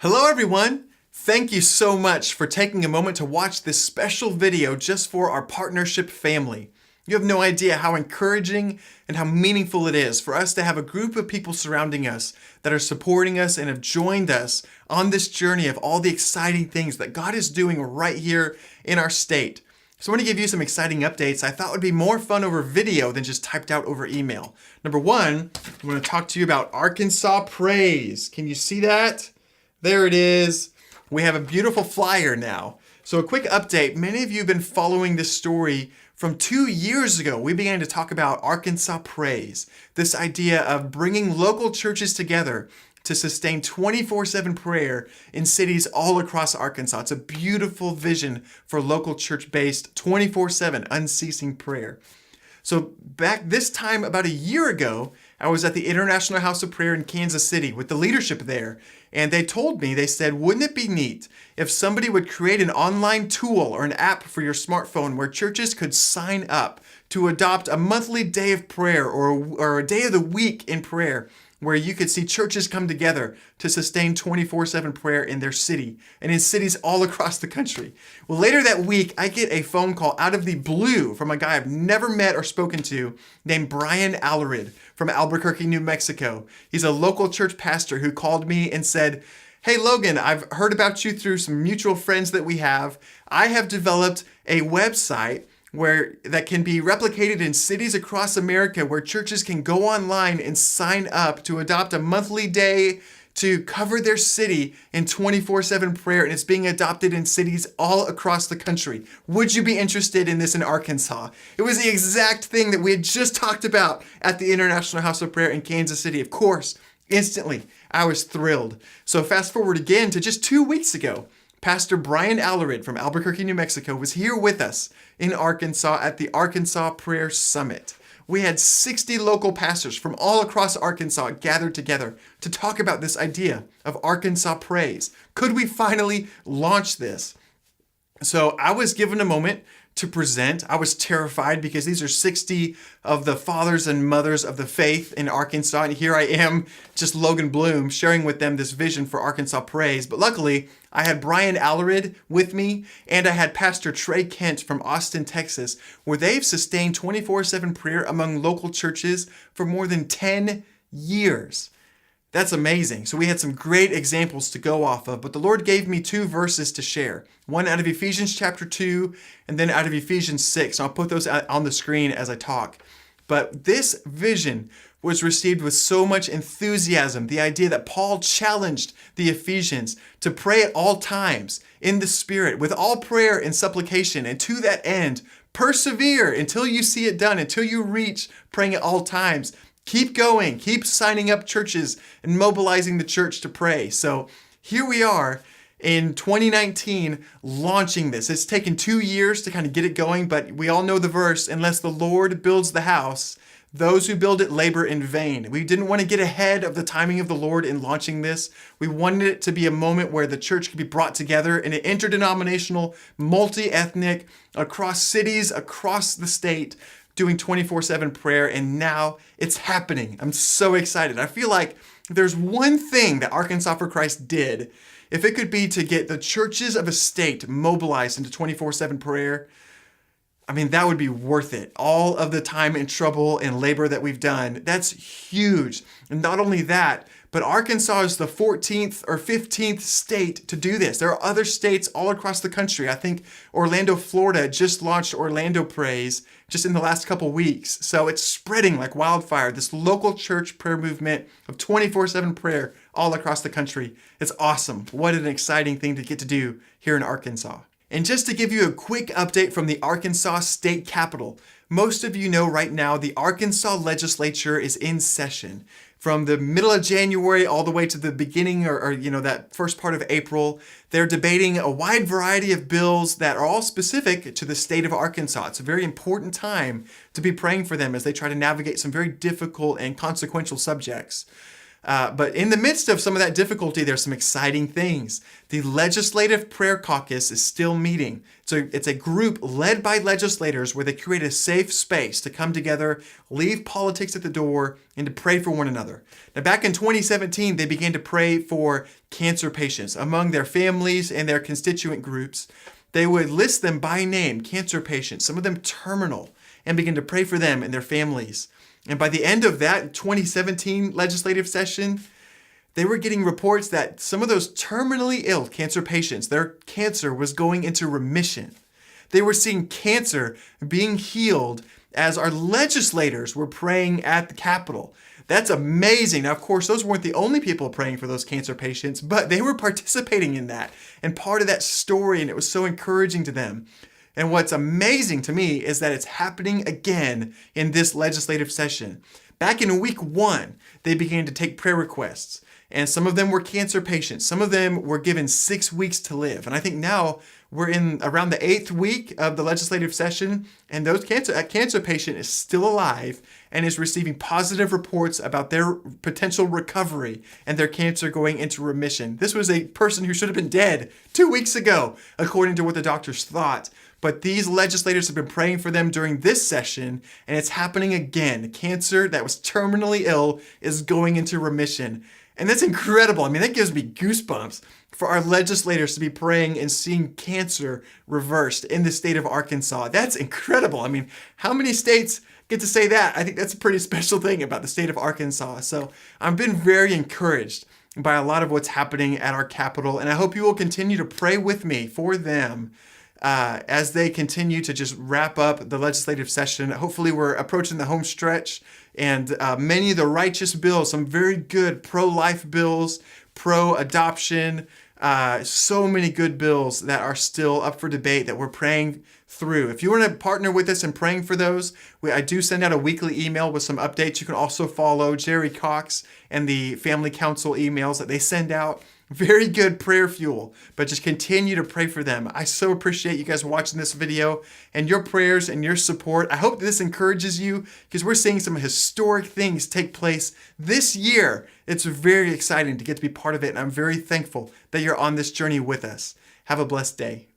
Hello everyone! Thank you so much for taking a moment to watch this special video just for our partnership family. You have no idea how encouraging and how meaningful it is for us to have a group of people surrounding us that are supporting us and have joined us on this journey of all the exciting things that God is doing right here in our state. So I want to give you some exciting updates I thought would be more fun over video than just typed out over email. Number one, I want to talk to you about Arkansas Praise. Can you see that? There it is. We have a beautiful flyer now. So a quick update. Many of you have been following this story from 2 years ago. We began to talk about Arkansas Praise, this idea of bringing local churches together to sustain 24/7 prayer in cities all across Arkansas. It's a beautiful vision for local church-based 24/7 unceasing prayer. So back this time about a year ago, I was at the International House of Prayer in Kansas City with the leadership there. And they told me, they said, wouldn't it be neat if somebody would create an online tool or an app for your smartphone where churches could sign up to adopt a monthly day of prayer or a day of the week in prayer, where you could see churches come together to sustain 24/7 prayer in their city and in cities all across the country. Well, later that week, I get a phone call out of the blue from a guy I've never met or spoken to named Brian Allerid from Albuquerque, New Mexico. He's a local church pastor who called me and said, "Hey, Logan, I've heard about you through some mutual friends that we have. I have developed a website that can be replicated in cities across America where churches can go online and sign up to adopt a monthly day to cover their city in 24/7 prayer, and it's being adopted in cities all across the country. Would you be interested in this in Arkansas?" It was the exact thing that we had just talked about at the International House of Prayer in Kansas City. Of course, instantly, I was thrilled. So fast forward again to just 2 weeks ago. Pastor Brian Allerid from Albuquerque, New Mexico was here with us in Arkansas at the Arkansas Prayer Summit. We had 60 local pastors from all across Arkansas gathered together to talk about this idea of Arkansas Praise. Could we finally launch this? So I was given a moment to present. I was terrified because these are 60 of the fathers and mothers of the faith in Arkansas. And here I am, just Logan Bloom, sharing with them this vision for Arkansas Praise. But luckily, I had Brian Allerid with me, and I had Pastor Trey Kent from Austin, Texas, where they've sustained 24/7 prayer among local churches for more than 10 years. That's amazing. So we had some great examples to go off of, but the Lord gave me 2 verses to share. One out of Ephesians chapter 2, and then out of Ephesians 6. I'll put those on the screen as I talk. But this vision was received with so much enthusiasm. The idea that Paul challenged the Ephesians to pray at all times in the Spirit, with all prayer and supplication, and to that end, persevere until you see it done, until you reach praying at all times. Keep going, keep signing up churches and mobilizing the church to pray. So here we are in 2019 launching this. It's taken 2 years to kind of get it going, but we all know the verse, unless the Lord builds the house, those who build it labor in vain. We didn't want to get ahead of the timing of the Lord in launching this. We wanted it to be a moment where the church could be brought together in an interdenominational, multi-ethnic, across cities, across the state, doing 24/7 prayer, and now it's happening. I'm so excited. I feel like if there's one thing that Arkansas for Christ did, if it could be to get the churches of a state mobilized into 24/7 prayer, I mean, that would be worth it. All of the time and trouble and labor that we've done, that's huge. And not only that, but Arkansas is the 14th or 15th state to do this. There are other states all across the country. I think Orlando, Florida just launched Orlando Praise just in the last couple weeks. So it's spreading like wildfire, this local church prayer movement of 24/7 prayer all across the country. It's awesome. What an exciting thing to get to do here in Arkansas. And just to give you a quick update from the Arkansas State Capitol, most of you know right now the Arkansas legislature is in session. From the middle of January all the way to the beginning or that first part of April, they're debating a wide variety of bills that are all specific to the state of Arkansas. It's a very important time to be praying for them as they try to navigate some very difficult and consequential subjects. But in the midst of some of that difficulty, there's some exciting things. The Legislative Prayer Caucus is still meeting. So it's a group led by legislators where they create a safe space to come together, leave politics at the door, and to pray for one another. Now, back in 2017, they began to pray for cancer patients among their families and their constituent groups. They would list them by name, cancer patients, some of them terminal, and begin to pray for them and their families. And by the end of that 2017 legislative session, they were getting reports that some of those terminally ill cancer patients, their cancer was going into remission. They were seeing cancer being healed as our legislators were praying at the Capitol. That's amazing. Now, of course, those weren't the only people praying for those cancer patients, but they were participating in that and part of that story, and it was so encouraging to them. And what's amazing to me is that it's happening again in this legislative session. Back in week 1, they began to take prayer requests. And some of them were cancer patients. Some of them were given 6 weeks to live. And I think now we're in around the 8th week of the legislative session, and that cancer patient is still alive and is receiving positive reports about their potential recovery and their cancer going into remission. This was a person who should have been dead 2 weeks ago, according to what the doctors thought. But these legislators have been praying for them during this session, and it's happening again. Cancer that was terminally ill is going into remission. And that's incredible. I mean, that gives me goosebumps for our legislators to be praying and seeing cancer reversed in the state of Arkansas. That's incredible. I mean, how many states get to say that? I think that's a pretty special thing about the state of Arkansas. So I've been very encouraged by a lot of what's happening at our Capitol, and I hope you will continue to pray with me for them as they continue to just wrap up the legislative session. Hopefully we're approaching the home stretch, and many of the righteous bills, some very good pro-life bills, pro-adoption, so many good bills that are still up for debate that we're praying through. If you want to partner with us in praying for those, I do send out a weekly email with some updates. You can also follow Jerry Cox and the Family Council emails that they send out. Very good prayer fuel, but just continue to pray for them. I so appreciate you guys watching this video and your prayers and your support. I hope this encourages you because we're seeing some historic things take place this year. It's very exciting to get to be part of it, and I'm very thankful that you're on this journey with us. Have a blessed day.